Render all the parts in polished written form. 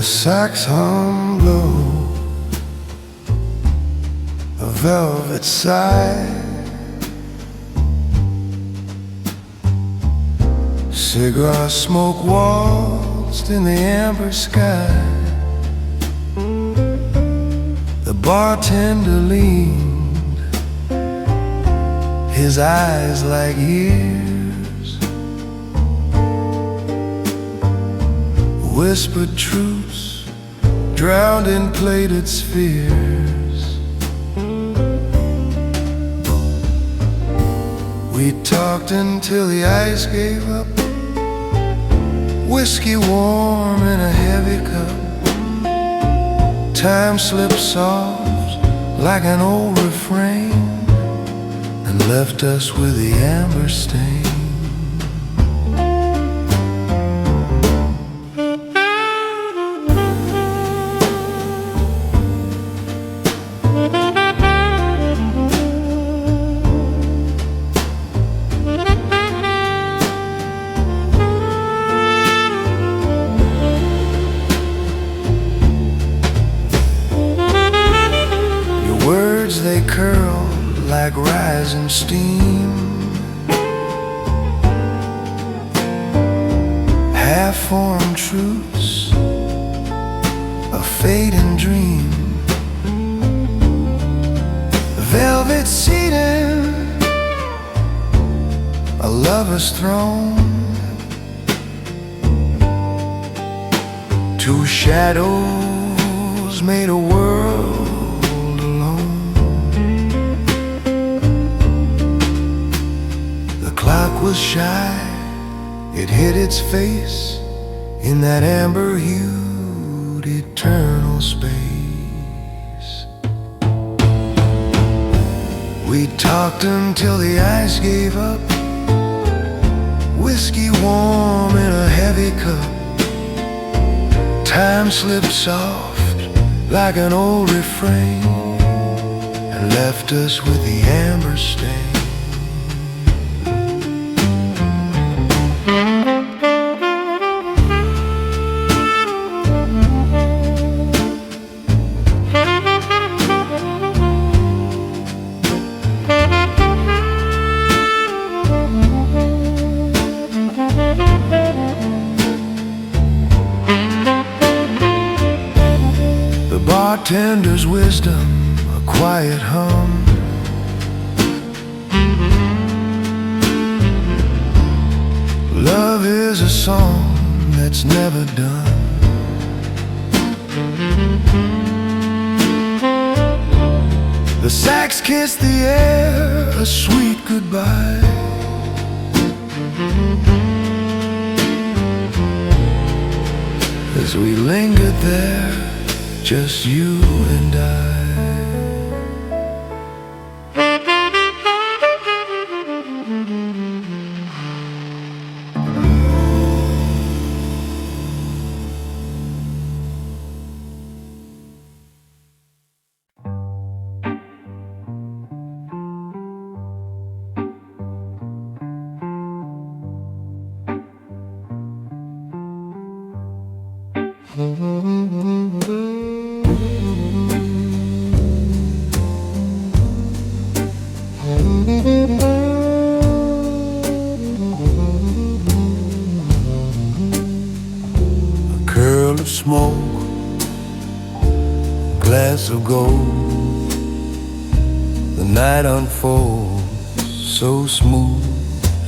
The sax hum low, a velvet sigh. Cigar smoke waltzed in the amber sky. The bartender leaned, his eyes like years, whispered truths drowned in plated spheres. We talked until the ice gave up, whiskey warm in a heavy cup. Time slipped soft like an old refrain and left us with the amber stain. They curl like rising steam, half-formed truths, a fading dream. Velvet seating, a lover's throne. Two shadows made a world. Was shy, it hid its face in that amber-hued eternal space. We talked until the ice gave up, whiskey warm in a heavy cup. Time slipped soft like an old refrain and left us with the amber stain. Bartender's wisdom, a quiet hum. Love is a song that's never done. The sax kissed the air, a sweet goodbye. As we lingered there, just you and I. Of smoke, glass of gold. The night unfolds, so smooth,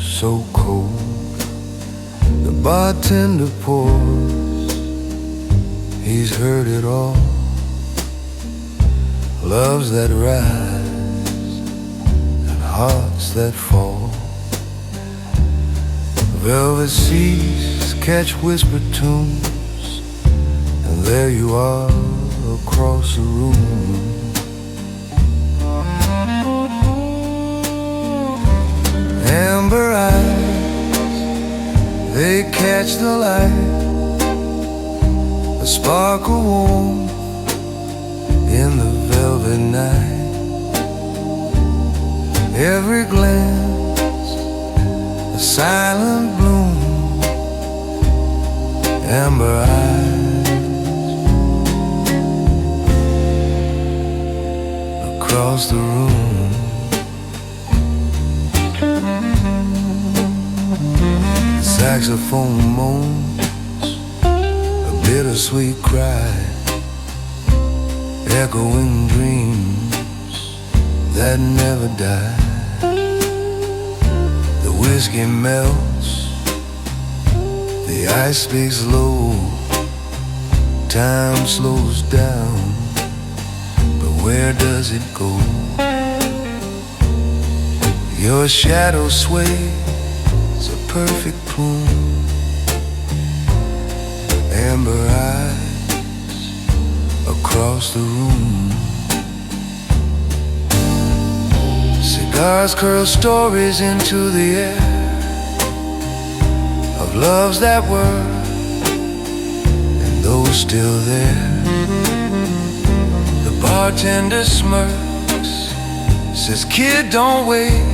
so cold. The bartender pours, he's heard it all. Loves that rise and hearts that fall. Velvet seas catch whispered tunes, and there you are across the room. Amber eyes, they catch the light, a sparkle warm in the velvet night. Every glance, a silent bloom. Amber eyes, across the room. The saxophone moans a bittersweet cry, echoing dreams that never die. The whiskey melts, the ice speaks low, time slows down, but where does it go? Your shadow sways a perfect plume, amber eyes across the room. Cigars curl stories into the air of loves that were and those still there. The bartender smirks, says, "Kid, don't wait."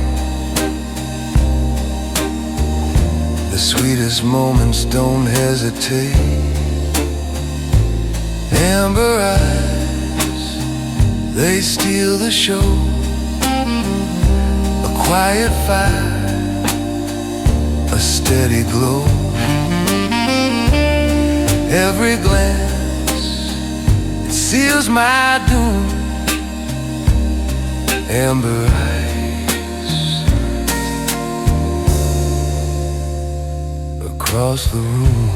The sweetest moments don't hesitate. Amber eyes, they steal the show. A quiet fire, a steady glow. Every glance, it seals my doom. Amber eyes across the room.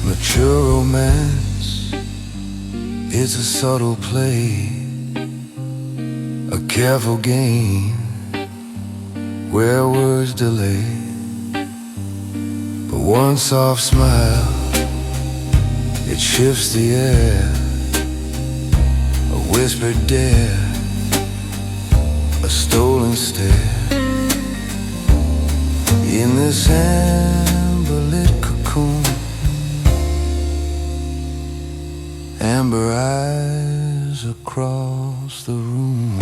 Mature romance is a subtle play, a careful game where words delay. But one soft smile, it shifts the air, a whispered dare, a stolen stare. In this amber-lit cocoon, amber eyes across the room.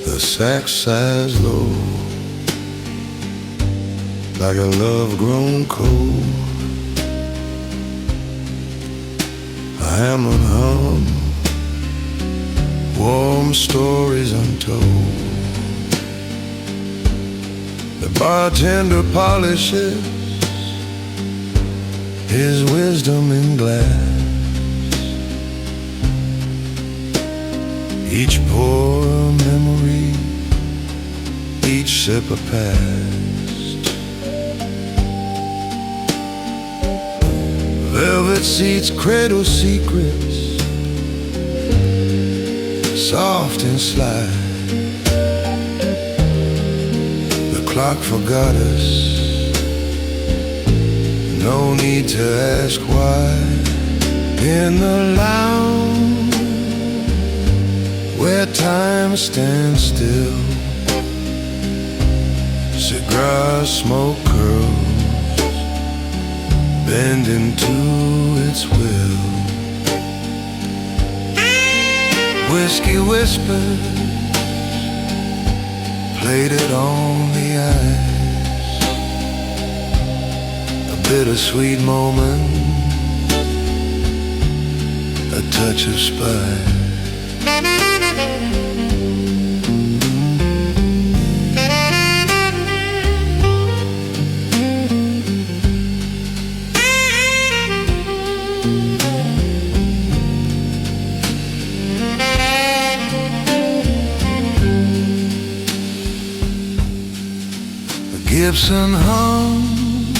The sax sighs low, like a love grown cold. A hammered hum, warm stories untold. The bartender polishes his wisdom in glass. Each pour a memory, each sip a past. Velvet seats cradle secrets, soft and sly. The clock forgot us, no need to ask why. In the lounge where time stands still, cigar smoke curls, bending to its will. Whiskey whispers, plated on the ice. A bittersweet moment, a touch of spice. sips and hums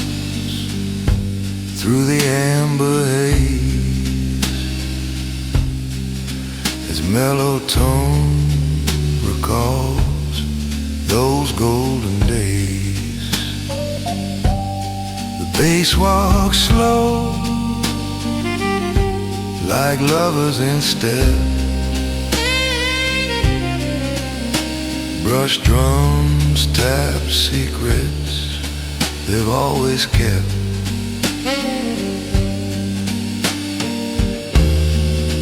through the amber haze. Its mellow tone recalls those golden days. The bass walks slow like lovers in step. Brush drums tap secrets they've always kept.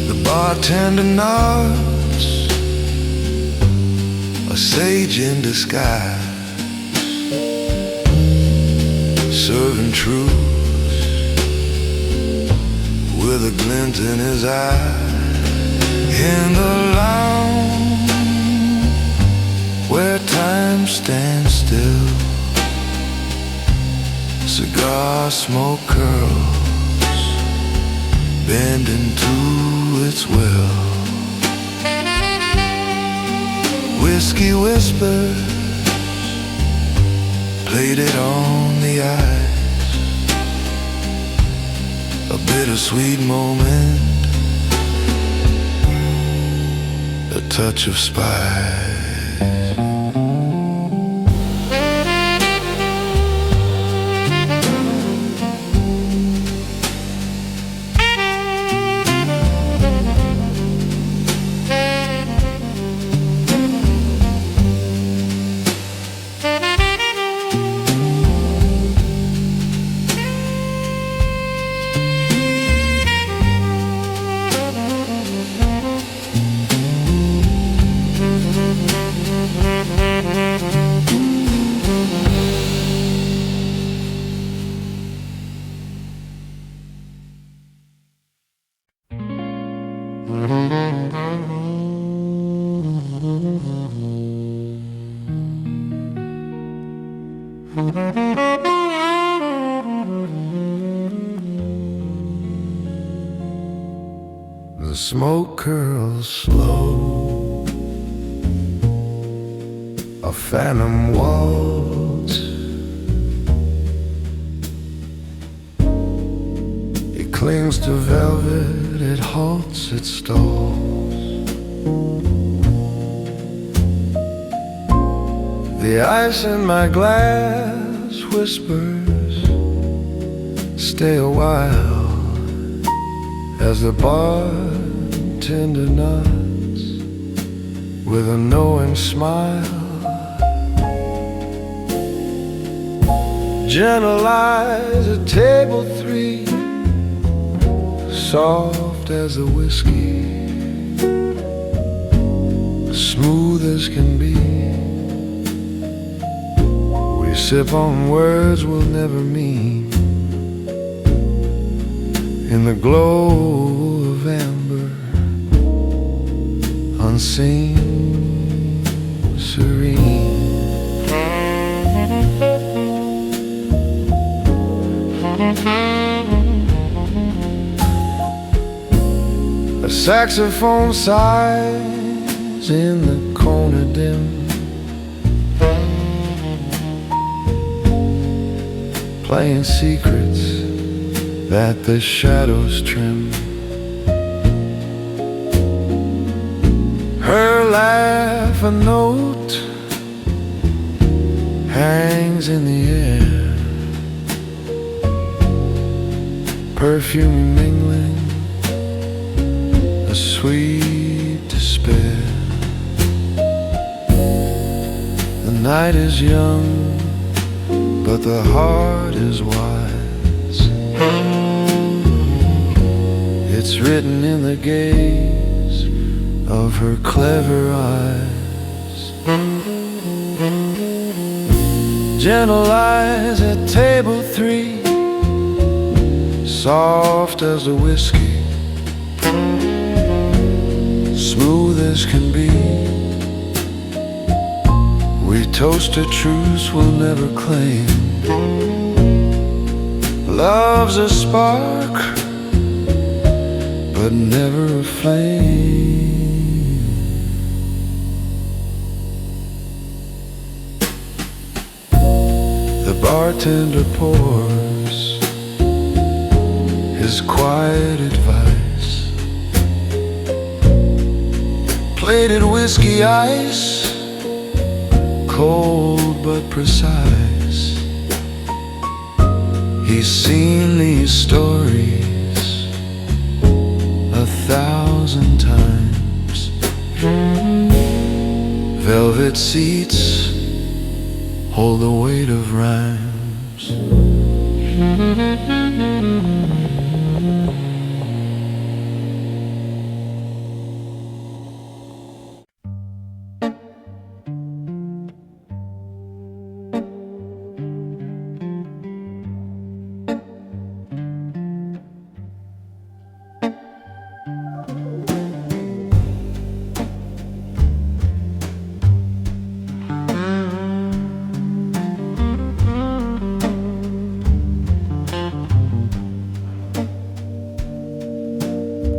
The bartender nods, a sage in disguise, serving truth with a glint in his eye. In the lounge where time stands still, cigar smoke curls bend into its will. Whiskey whispers plated on the ice, a bittersweet moment, a touch of spice. The smoke curls slow, a phantom waltz. It clings to velvet, it halts, it stalls. The ice in my glass whispers, stay a while, as the bartender nods with a knowing smile. Gentle eyes at table 3, soft as the whiskey, smooth as can be. We sip on words we'll never mean, in the glow of amber, unseen, serene. A saxophone sighs in the corner dim, playing secrets that the shadows trim. Her laugh, a note, hangs in the air, perfume mingling, a sweet despair. The night is young, but the heart is wise. It's written in the gaze of her clever eyes. Gentle eyes at table 3, soft as the whiskey, smooth as can be. We toast a truce we'll never claim. Love's a spark, but never a flame. bartender pours his quiet advice. Plated whiskey ice, cold but precise. He's seen these stories 1,000 times. Velvet seats hold the weight of rhymes.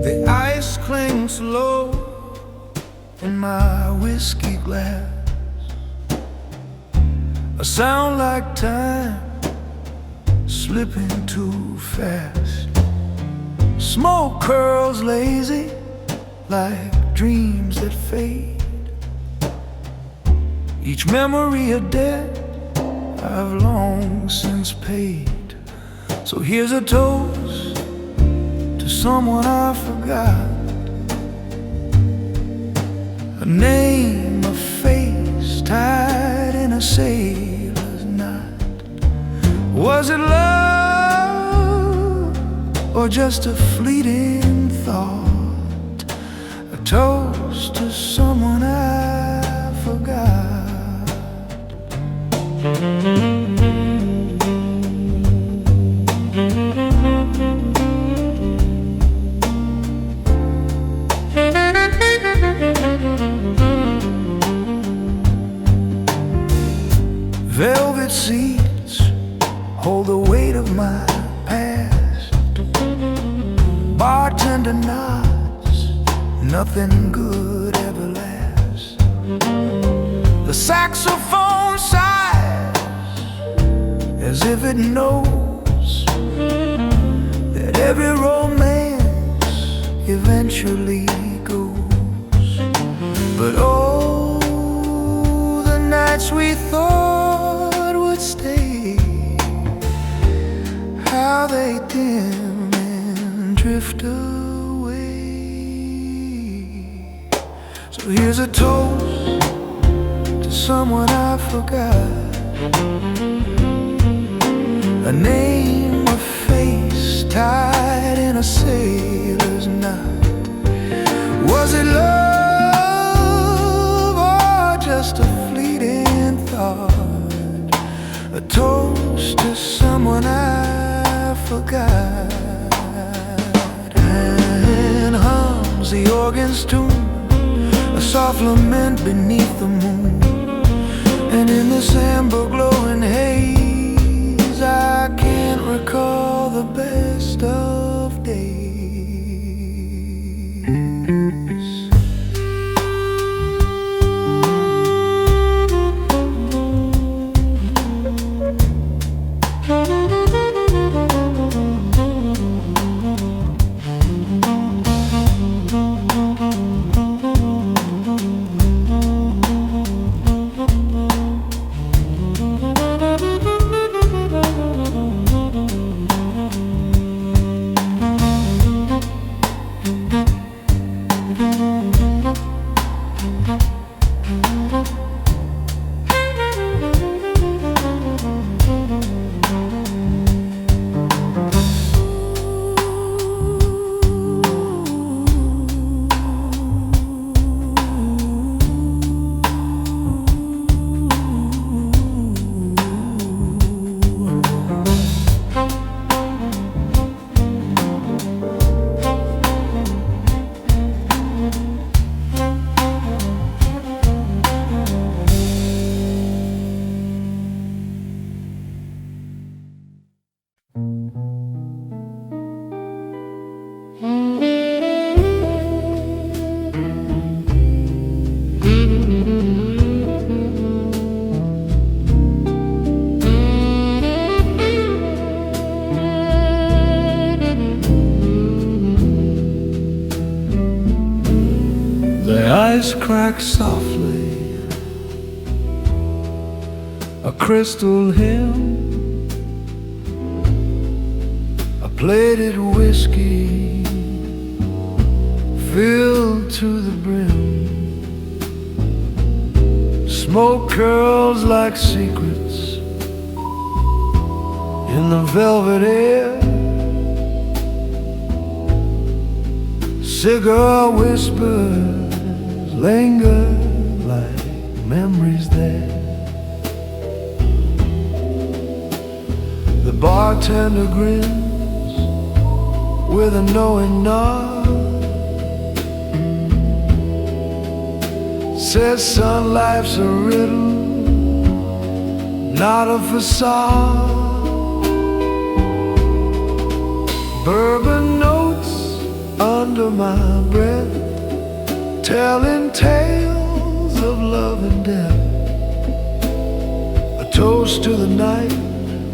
The ice clings low in my whiskey glass, a sound like time slipping too fast. Smoke curls lazy like dreams that fade. Each memory a debt I've long since paid. So here's a toast to someone I forgot, a name, a face tied in a sailor's knot. Was it love or just a fleeting thought? A toast to someone I forgot. Velvet seats hold the weight of my past. Bartender nods, nothing good ever lasts. The saxophone sighs as if it knows that every romance eventually goes. But oh, the nights we thought would stay, how they dim and drift away. So here's a toast to someone I forgot, a name, a face tied in a sailor's knot. Was it love or just a fleeting thought? A toast to someone I forgot. And hums the organ's tune, a soft lament beneath the moon. And in this amber glowing haze, I can't recall the best of days. voice cracks softly, a crystal hymn, a plated whiskey filled to the brim. Smoke curls like secrets in the velvet air. Cigar whispers linger like memories there. The bartender grins with a knowing nod, says, son, life's a riddle, not a facade. Bourbon notes under my breath, telling tales of love and death. A toast to the night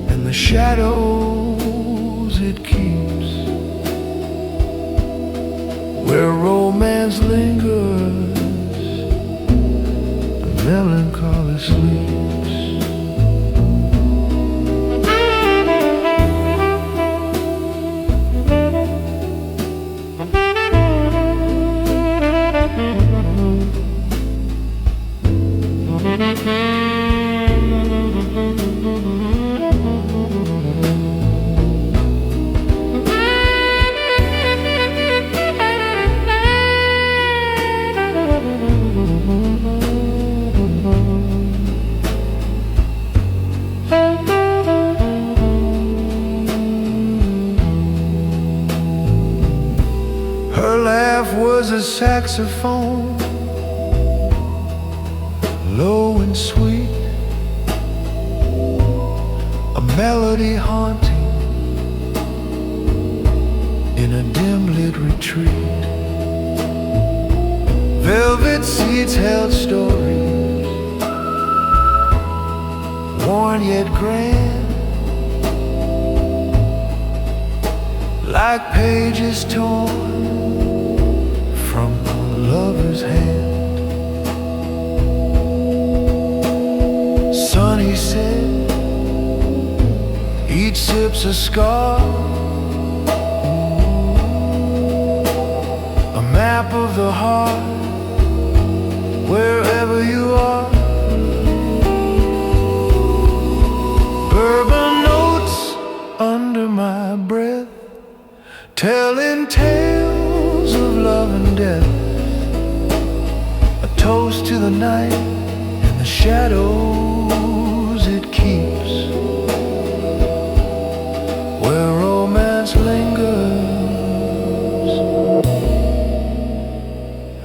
and the shadows it keeps, where romance lingers, melancholy sleeps. Her laugh was a saxophone, low and sweet, a melody haunting in a dim-lit retreat. Velvet seats held stories, worn yet grand, like pages torn from a lover's hand. Son, he said, each sip's a scar, a map of the heart, wherever you are. Bourbon notes under my breath, telling tales of love and death. A toast to the night and the shadows it keeps, where romance lingers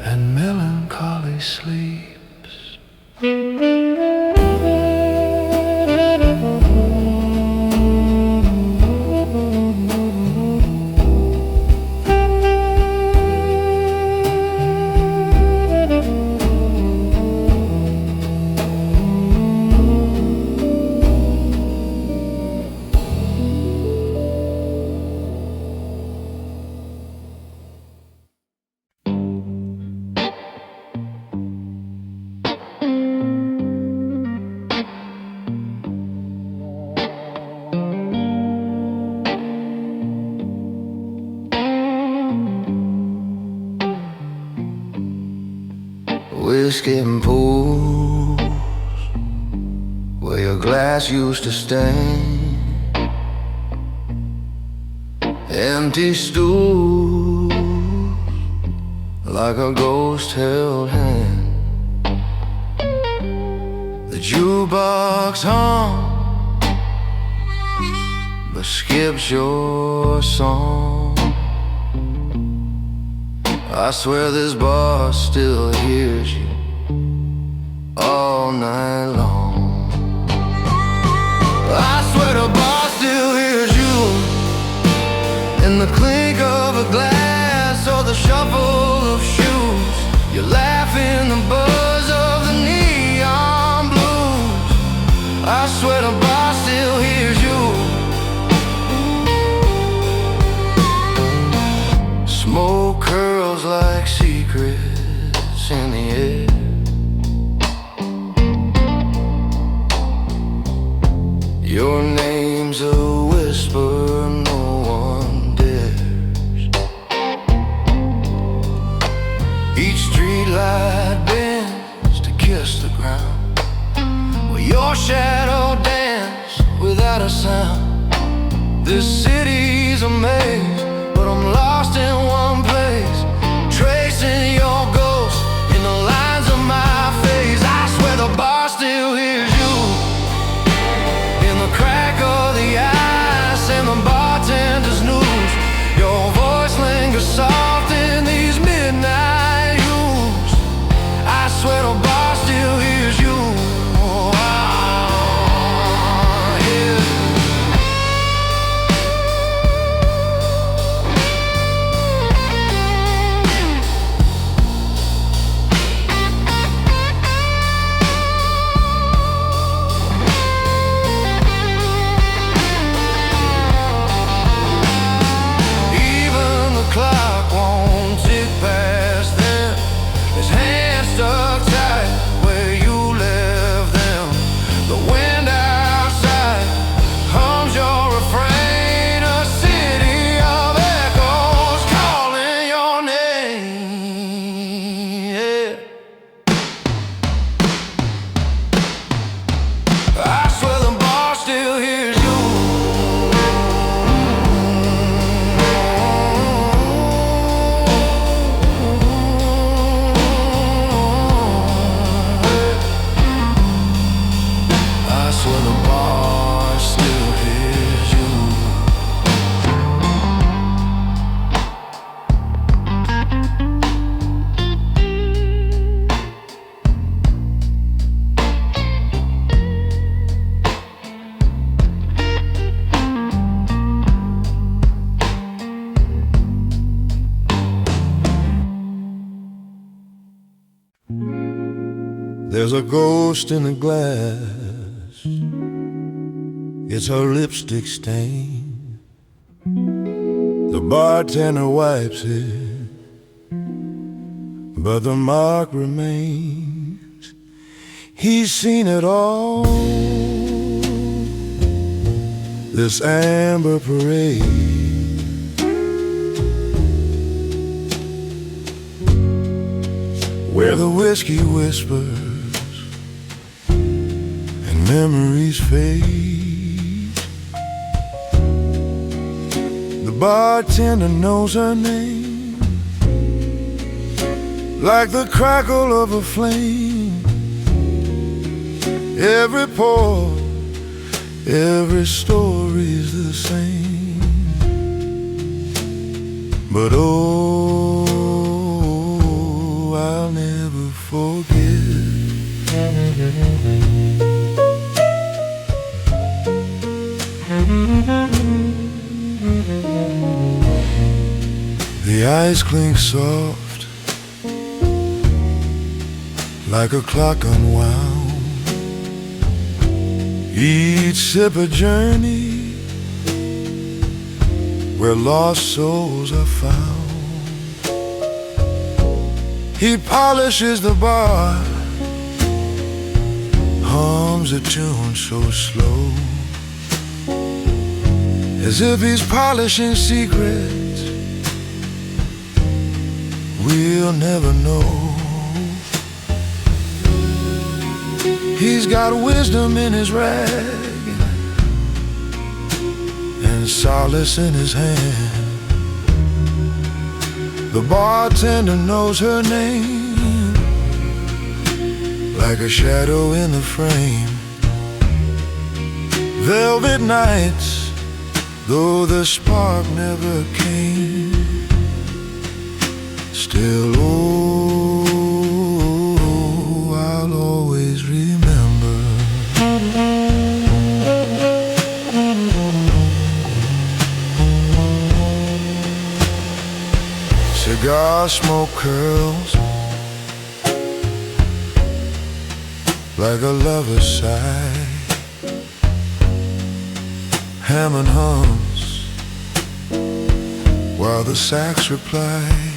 and melancholy sleeps. Whiskey and pools where your glass used to stand, empty stools like a ghost held hand. The jukebox hum but skips your song. I swear this bar still hears you all night long. I swear the bar still hears you in the clink of a glass or the shuffle of shoes. You laugh in the buzz of the neon blues. I swear the bar still hears you. Smoke curls like secrets in the This city's a maze, but I'm lost in one place, tracing your ghost in the lines of my face. I swear the bar still hears you in the crack of the ice and the bartender's news. Your voice lingers soft in these midnight hues. I swear the bar still hears you. There's a ghost in the glass, it's her lipstick stain. The bartender wipes it, but the mark remains. He's seen it all, this amber parade. Where the whiskey whispers and memories fade. The bartender knows her name like the crackle of a flame. Every pour, every story's the same. But oh, I'll never forget the ice clinks soft like a clock unwound. Each sip a journey where lost souls are found. He polishes the bar, hums a tune so slow, as if he's polishing secrets we'll never know. He's got wisdom in his rag and solace in his hand. The bartender knows her name like a shadow in the frame. Velvet nights, though the spark never came, still, oh, I'll always remember. Cigar smoke curls like a lover's sigh. Hammond hums while the sax replies.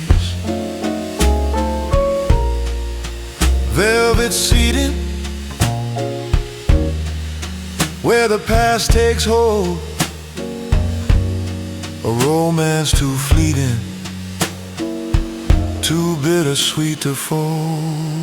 Velvet seating where the past takes hold. A romance too fleeting, too bittersweet to fold.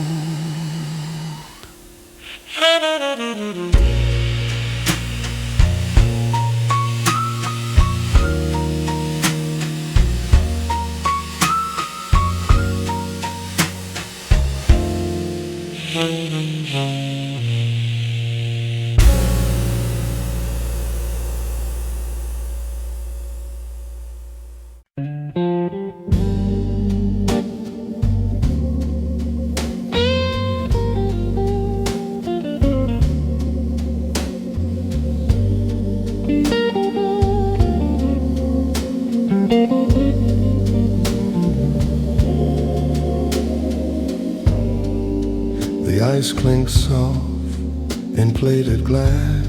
ice clinks soft in plated glass.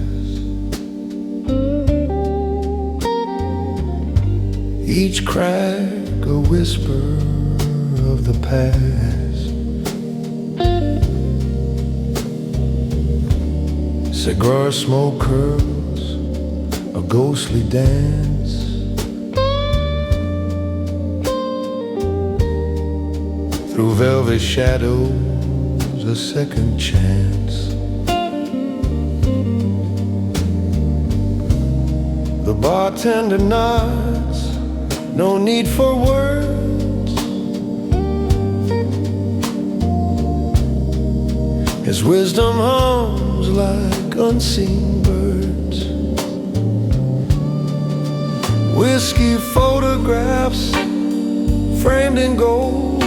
Each crack a whisper of the past. Cigar smoke curls a ghostly dance. Through velvet shadows a second chance. The bartender nods, no need for words. His wisdom hums like unseen birds. Whiskey photographs framed in gold,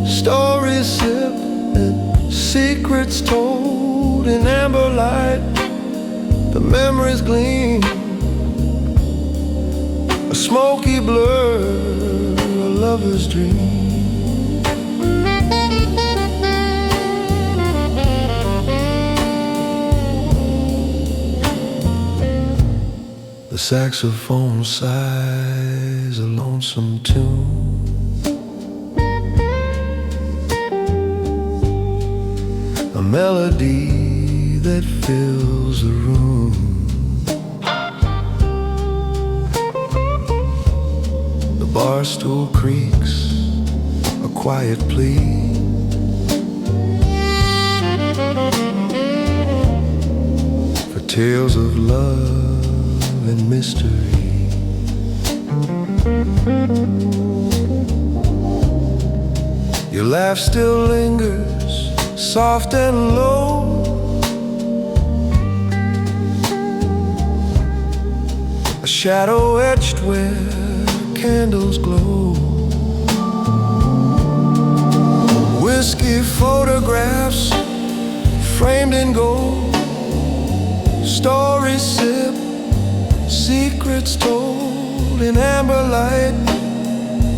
stories sipped and secrets told in amber light. The memories gleam, a smoky blur, a lover's dream. The saxophone sighs a lonesome tune. A melody that fills the room. The bar stool creaks, a quiet plea. For tales of love and mystery. Your laugh still lingers, soft and low. A shadow etched where candles glow. Whiskey photographs framed in gold. Stories sipped, secrets told in amber light.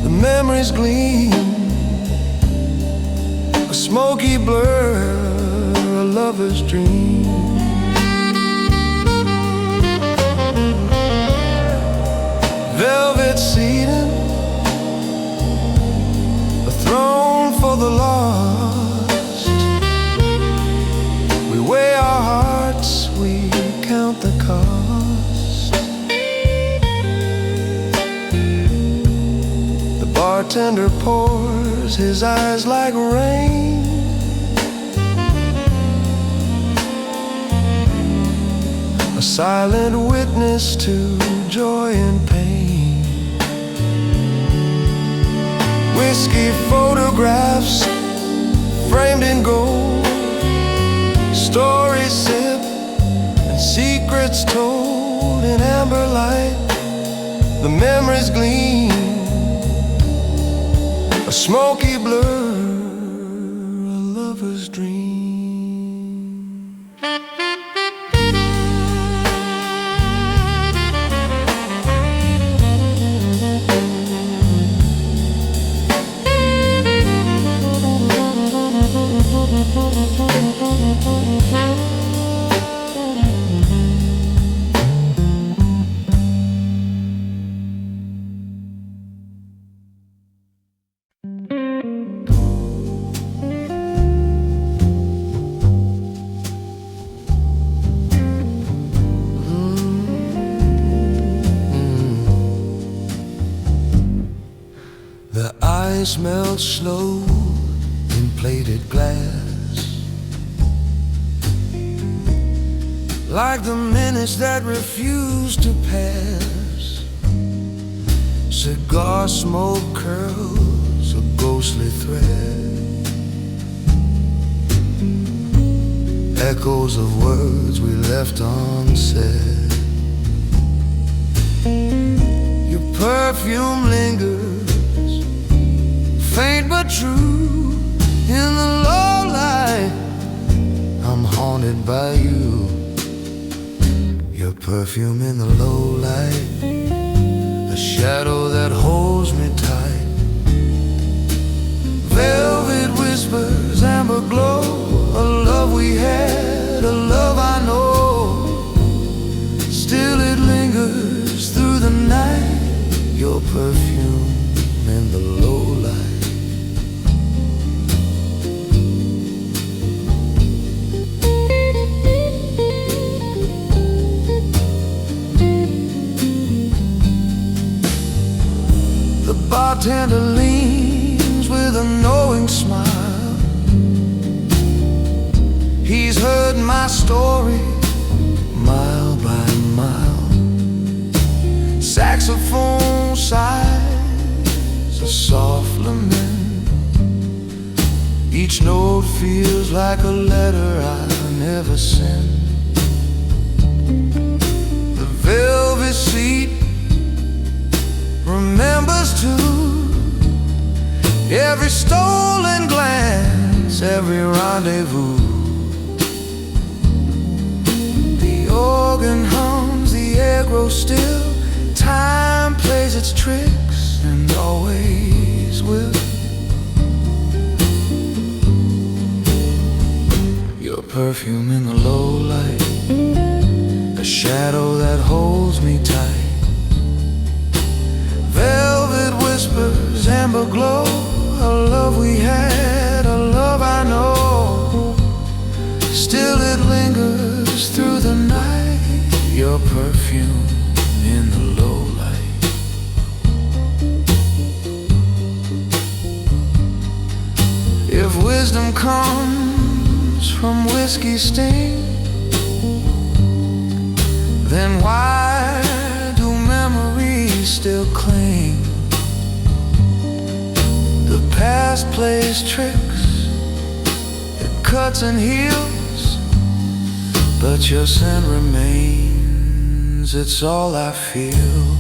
The memories gleam, a smoky blur, a lover's dream. Velvet seating, a throne for the lost. We weigh our hearts, we count the cost. The bartender pours, his eyes like rain. A silent witness to joy and pain. Whiskey photographs framed in gold. Stories sipped and secrets told in amber light. The memories gleam, a smoky blur, a lover's dream. The ice melts slow in plated glass, like the minutes that refuse to pass. Cigar smoke curls a ghostly thread, echoes of words we left unsaid. Your perfume lingers, faint but true, in the low light. I'm haunted by you. Your perfume in the low light, a shadow that holds me tight. Velvet whispers, amber glow, love we had, a love I know. Still it lingers through the night, your perfume in the low light. The bartender leans with a knowing smile. He's heard my story mile by mile. Saxophone sighs a soft lament. Each note feels like a letter I never sent. The velvet seat remembers too every stolen glance, every rendezvous. The organ hums, the air grows still. Time plays its tricks and always will. Your perfume in the low light, a shadow that holds me tight. Velvet whispers, amber glow, a love we had, a love I know. Still it lingers through the night, your perfume in the low light. If wisdom comes from whiskey's sting, then why do memories still cling? The past plays tricks, it cuts and heals, but your scent remains, it's all I feel.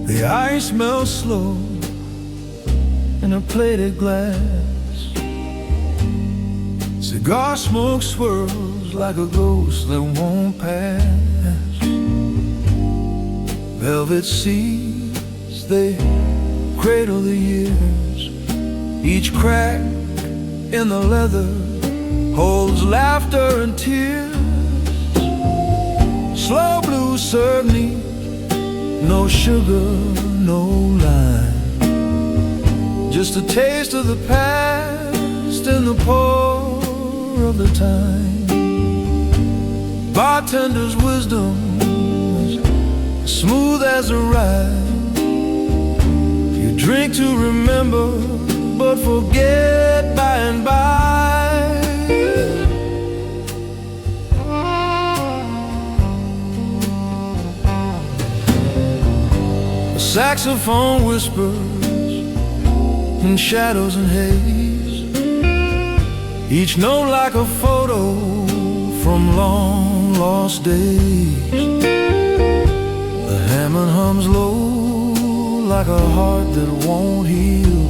The ice melts slow in a plated glass. Cigar smoke swirls like a ghost that won't pass. Velvet seas, they cradle the years. Each crack in the leather holds laughter and tears. Slow blue serve neat, no sugar, no lime, just a taste of the past in the pour of the time. Bartender's wisdom is smooth as a ride. You drink to remember, but forget by and by. Saxophone whispers in shadows and haze, each note like a photo from long lost days. The Hammond hums low like a heart that won't heal,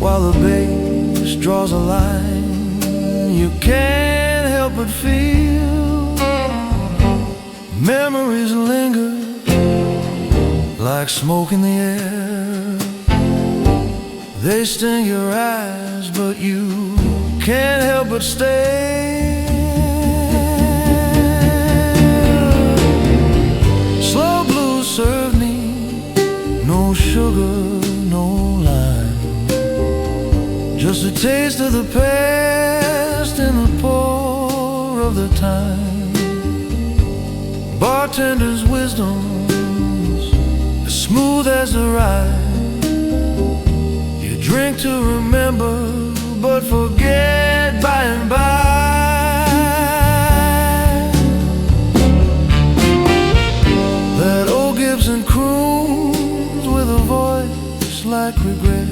while the bass draws a line you can't help but feel. Memories linger like smoke in the air. They sting your eyes, but you can't help but stay. Slow blues serve me, no sugar, no lime, just a taste of the past in the pour of the time. Bartender's wisdom's as smooth as the ride. You drink to remember, but forget by and by. That old Gibson croons with a voice like regret,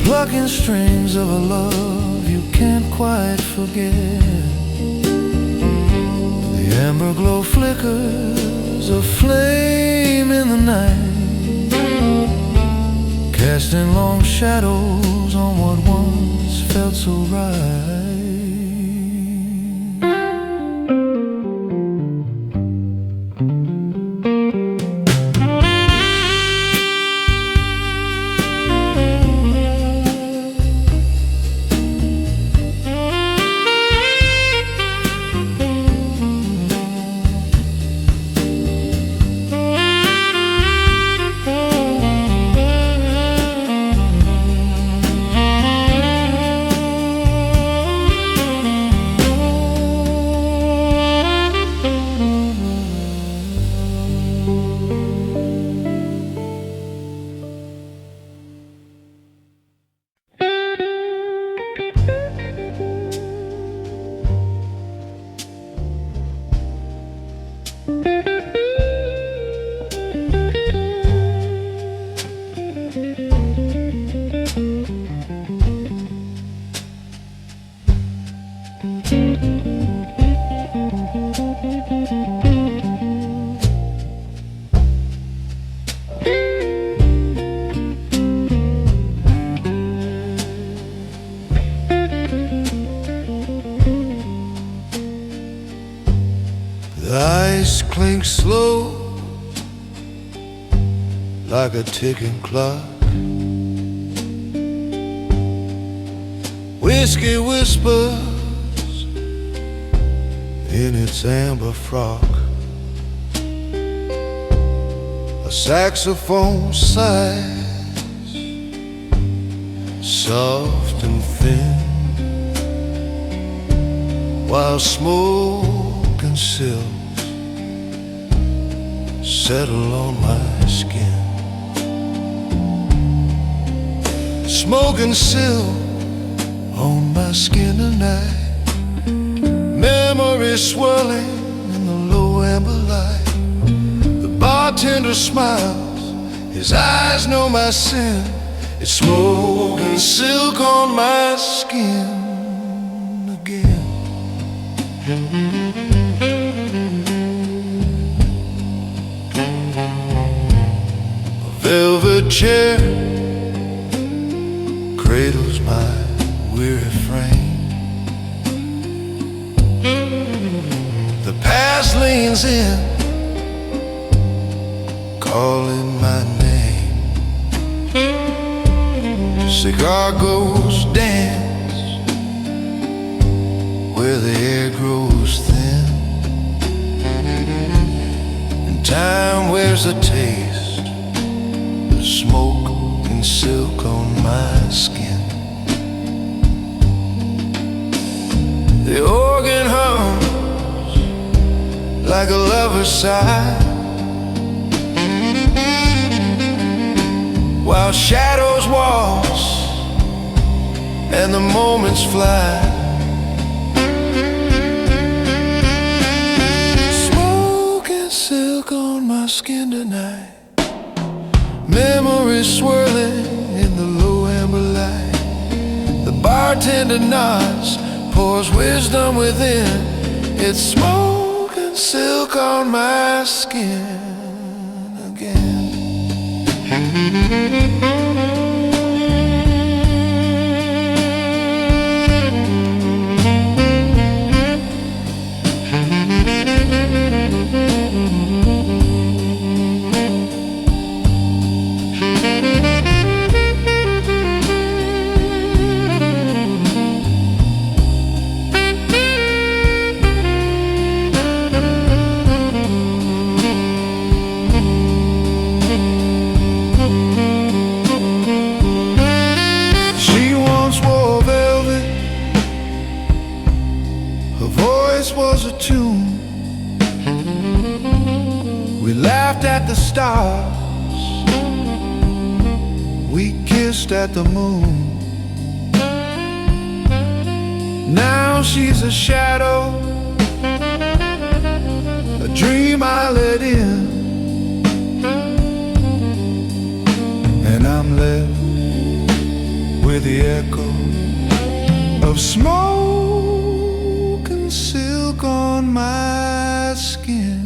plucking strings of a love you can't quite forget. The amber glow flickers a flame in the night, casting long shadows on what once felt so right. The ice clinks slow like a ticking clock. Whiskey whispers in its amber frock. A saxophone sighs, soft and thin, while smoke and silk settle on my skin. Smoke and silk on my skin tonight. Memories swirling in the low amber light. The bartender smiles, his eyes know my sin. It's smoke and silk on my skin again. Velvet chair cradles my weary frame. The past leans in, calling my name. Cigar ghosts dance where the air grows thin, and time wears a taste, smoke and silk on my skin. The organ hums like a lover's sigh, while shadows waltz and the moments fly. Smoke and silk on my skin tonight. Memories swirling in the low amber light. The bartender nods, pours wisdom within. It's smoke and silk on my skin again. We laughed at the stars, we kissed at the moon. Now she's a shadow, a dream I let in, and I'm left with the echo of smoke and silk on my skin.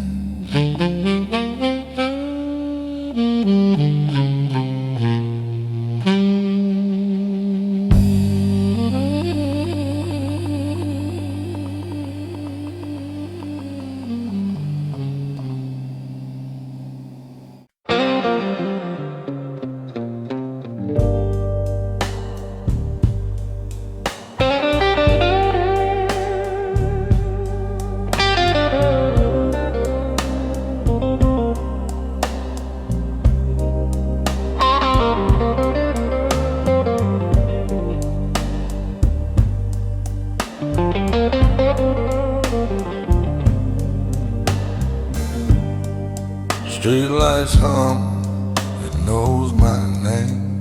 Streetlights hum, it knows my name.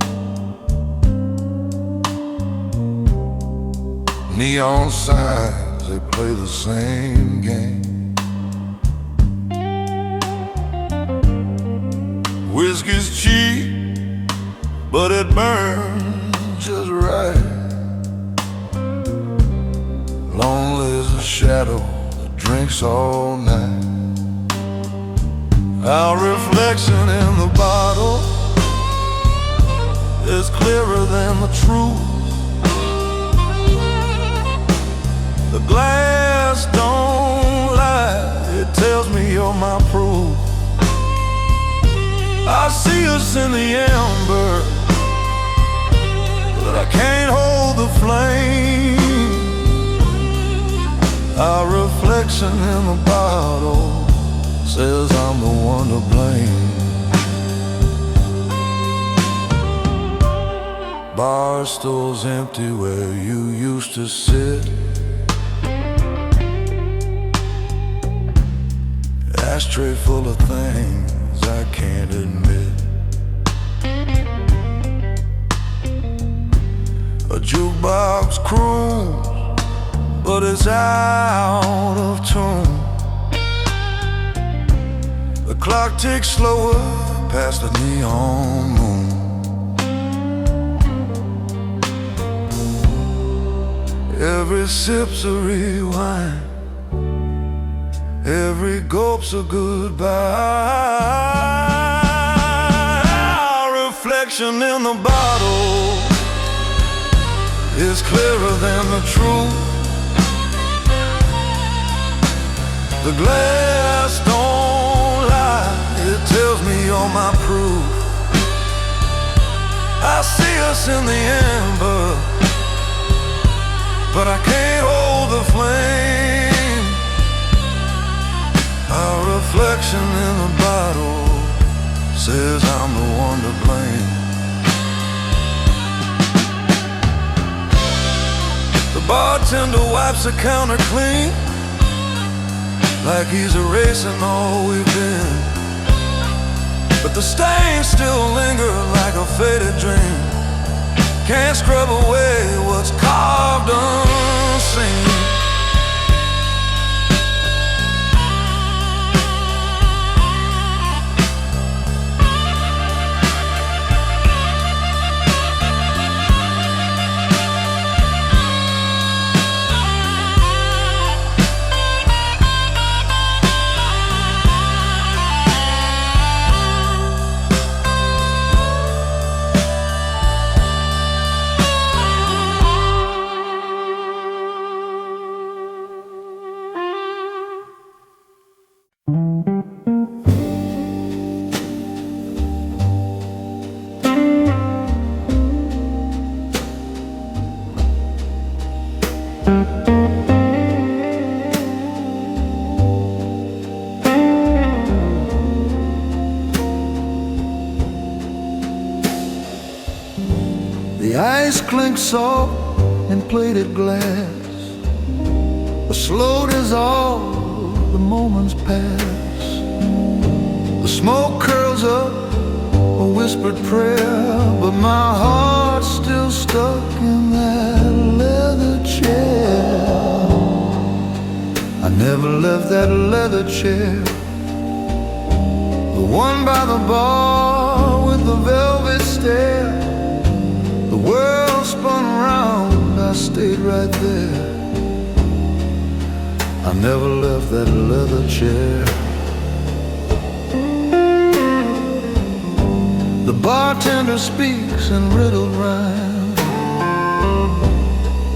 Neon signs, they play the same game. Whiskey's cheap, but it burns just right. Lonely as a shadow that drinks all night. Our reflection in the bottle is clearer than the truth. The glass don't lie, it tells me you're my proof. I see us in the amber, but I can't hold the flame. Our reflection in the bottle says I'm the one to blame. Bar stools empty where you used to sit. Ashtray full of things I can't admit. A jukebox croons, but it's out of tune. The clock ticks slower past the neon moon. Every sip's a rewind, every gulp's a goodbye. Our reflection in the bottle is clearer than the truth. The glass don't lie, it tells me you're my proof. I see us in the amber, but I can't hold the flame. Our reflection in the bottle says I'm the one to blame. The bartender wipes the counter clean, like he's erasing all we've been. But the stains still linger like a faded dream. Can't scrub away what's carved unseen. The ice clinks soft in plated glass. A slow dissolve, the moments pass. The smoke curls up, a whispered prayer, but my heart's still stuck in that leather chair. I never left that leather chair, the one by the bar with the velvet stair. The world spun around, I stayed right there. I never left that leather chair. The bartender speaks in riddled rhyme,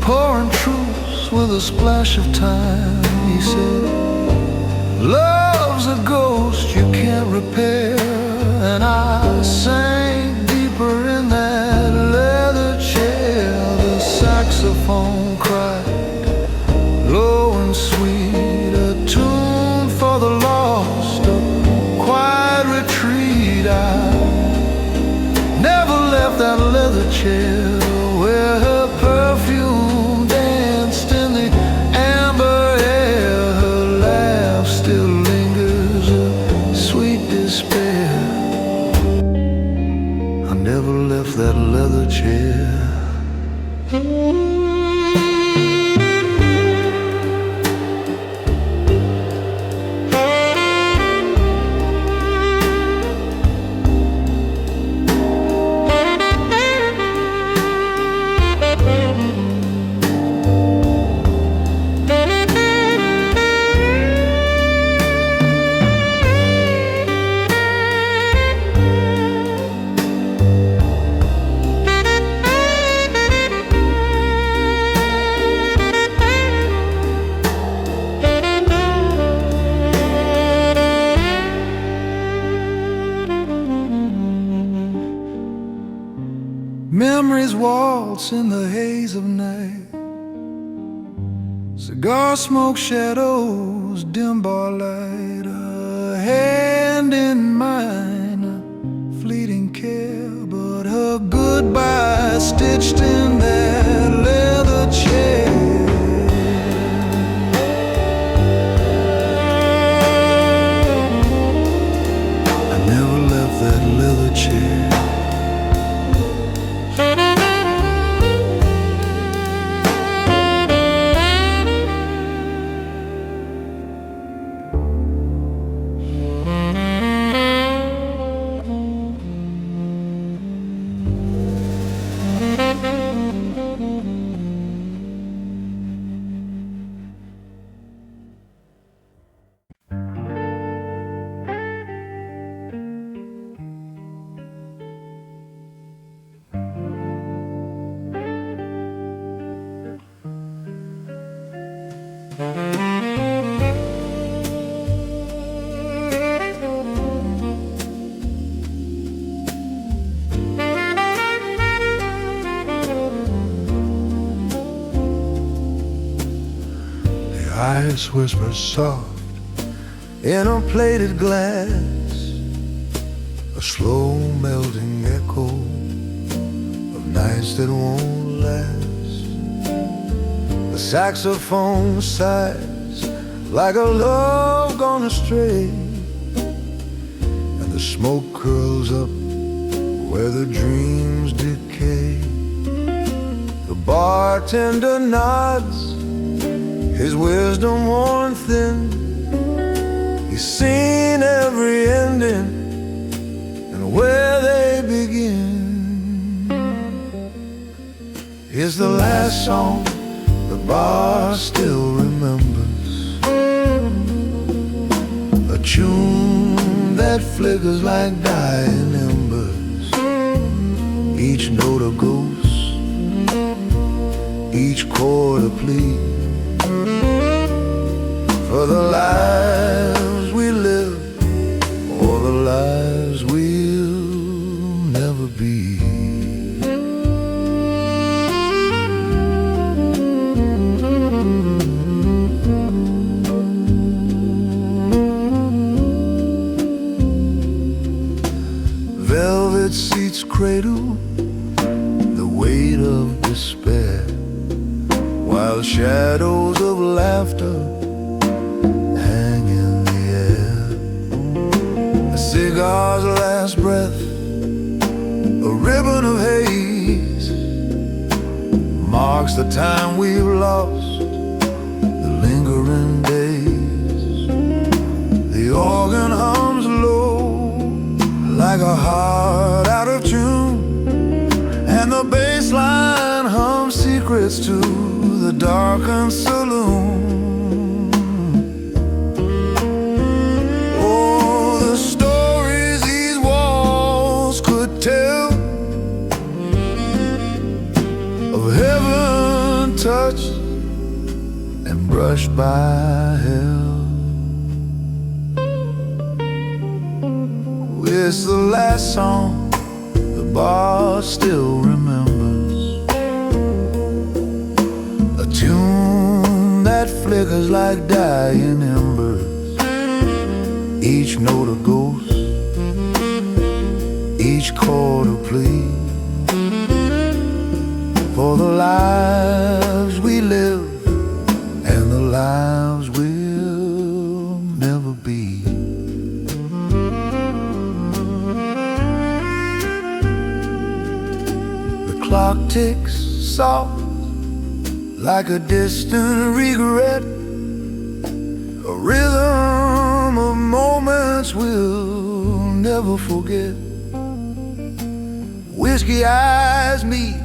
pouring truths with a splash of time. He said, love's a ghost you can't repair. And I sank deeper in that leather chair. The saxophone cried, low and sweet, a tune for the lost, a quiet retreat. I never left that leather chair, where her perfume danced in the amber air. Her laugh still lingers, a sweet despair. I never left that leather chair. Memories waltz in the haze of night. Cigar smoke shadows, dim bar light. A hand in mine, a fleeting care, but her goodbye stitched in that leather chair. I never left that leather chair. Ice whispers soft in a plated glass, a slow melting echo of nights that won't last. The saxophone sighs like a love gone astray, and the smoke curls up where the dreams decay. The bartender nods, his wisdom worn thin. He's seen every ending and where they begin. Here's the last song the bar still remembers, a tune that flickers like dying embers. Each note a ghost, each chord a plea, for the lives we live, or the lives we'll never be. Velvet seats cradle the weight of despair, while shadows of laughter hang in the air. A ribbon of haze marks the time we've lost, the lingering days. The organ hums low like a heart out of tune, and the bass line hums secrets to the darkened saloon. Oh, the stories these walls could tell of heaven touched and brushed by hell. It's the last song the bar still remembers, a tune that flickers like dying embers, each note a ghost, each chord a plea for the lives we live and the lives we'll never be. The clock ticks soft like a distant regret, a rhythm of moments we'll never forget. Whiskey eyes meet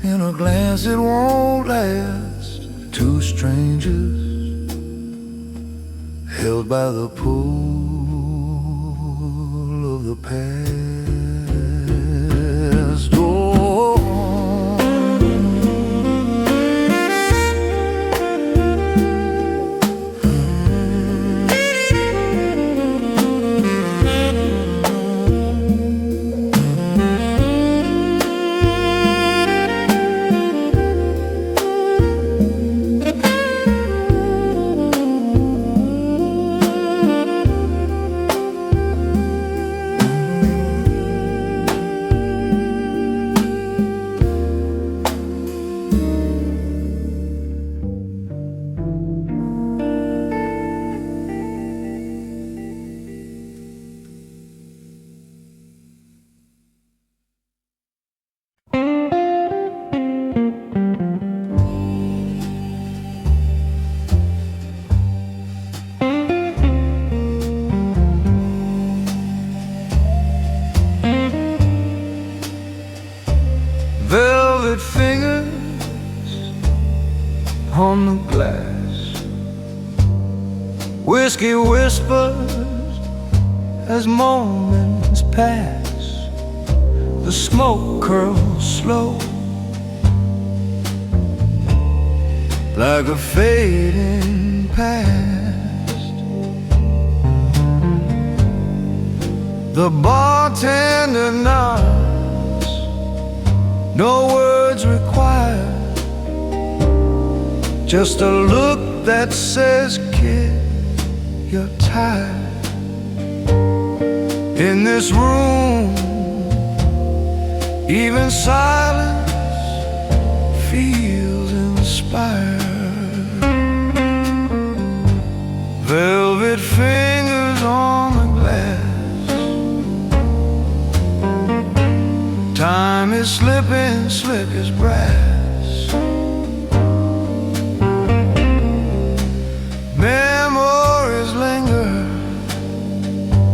in a glance that won't last. Two strangers held by the pull of the past. Oh, velvet fingers on the glass, whiskey whispers as moments pass. The smoke curls slow like a fading past. The bartender nods, no words required, just a look that says, kid, you're tired. In this room, even silence feels inspired. Velvet fingers on the glass, time is slipping slick as brass. Memories linger,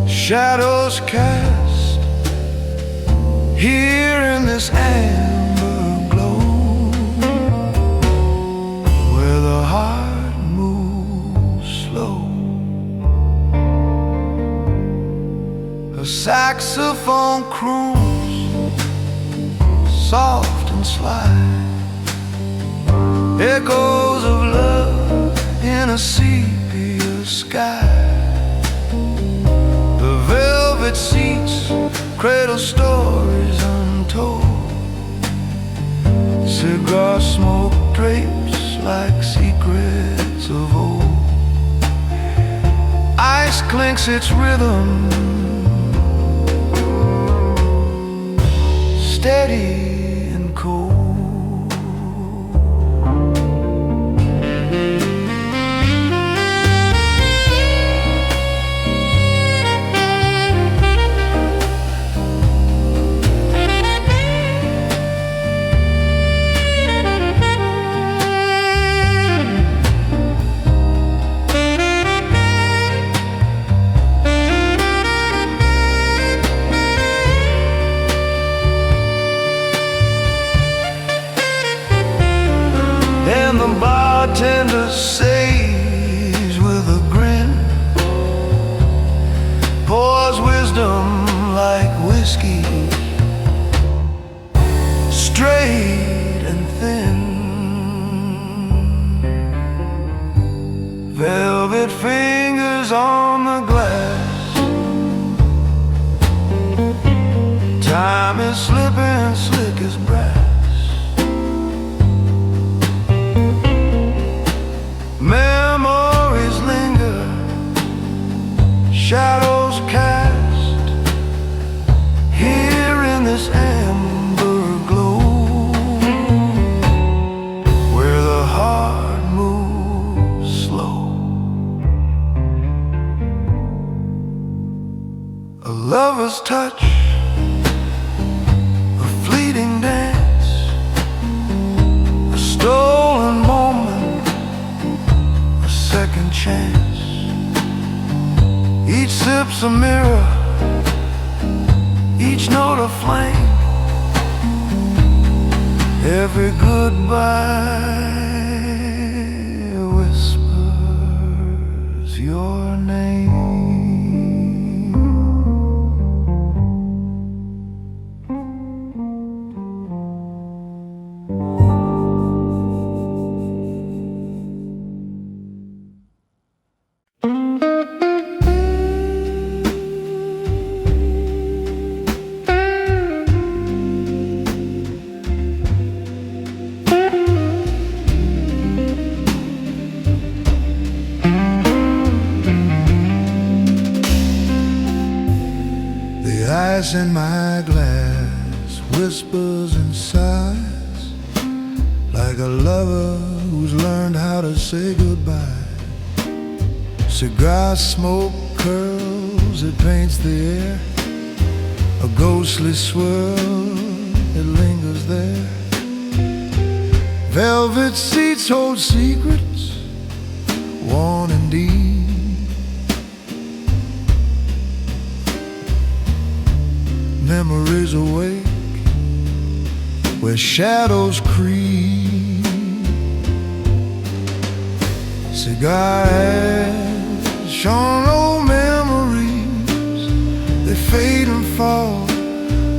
shadows cast here in this amber glow, where the heart moves slow. A saxophone croons soft and sly, echoes of love in a sepia sky. The velvet seats cradle stories untold, cigar smoke drapes like secrets of old. Ice clinks its rhythm, steady and cold. pours wisdom like whiskey, straight and thin. Velvet fingers on the glass, time is slipping slick as brass. Memories linger, shadows cast here in this amber glow, where the heart moves slow. A lover's touch, a fleeting dance, a stolen moment, a second chance. Each sip's a mirror, each note a flame, every goodbye whispers your name. Ice in my glass whispers and sighs, like a lover who's learned how to say goodbye. Cigar smoke curls, it paints the air, a ghostly swirl, it lingers there. Velvet seats hold secrets, worn and deep. Memories awake where shadows creep. Cigar ash on old memories, they fade and fall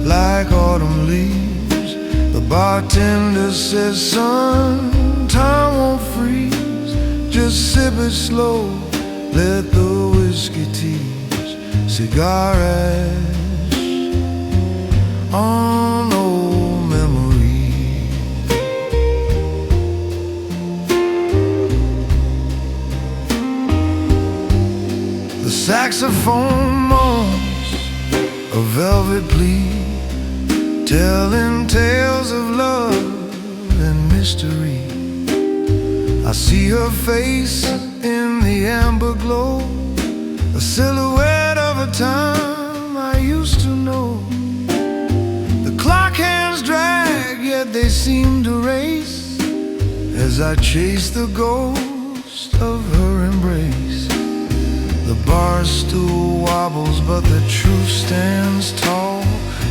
like autumn leaves. The bartender says, son, time won't freeze, just sip it slow, let the whiskey tease. Cigar ash on old memories. The saxophone moans a velvet plea, telling tales of love and mystery. I see her face in the amber glow, a silhouette of a time I used to know. Clock hands drag, yet they seem to race, as I chase the ghost of her embrace. The bar stool wobbles, but the truth stands tall.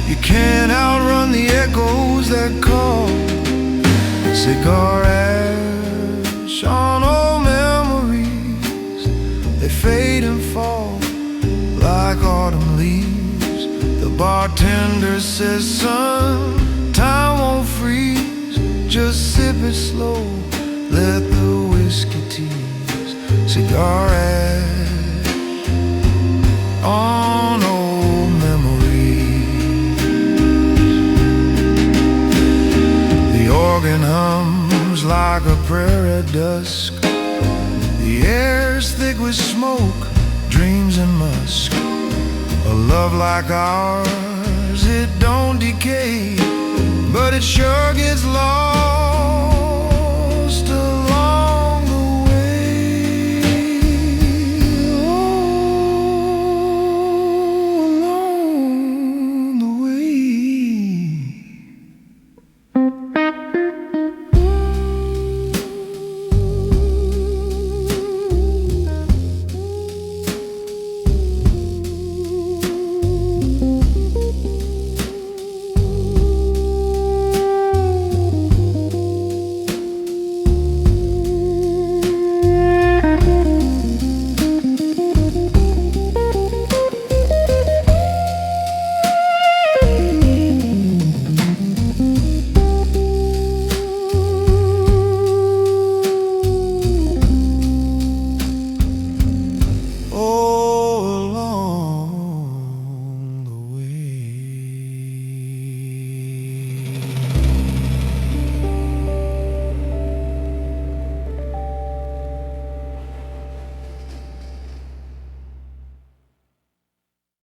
You can't outrun the echoes that call. Cigar ash on old memories, they fade and fall like autumn leaves. The bartender says, son, time won't freeze, just sip it slow, let the whiskey tease. Cigar ash on old memories. The organ hums like a prayer at dusk, the air's thick with smoke, dreams and musk. A love like ours, it don't decay, but it sure gets lost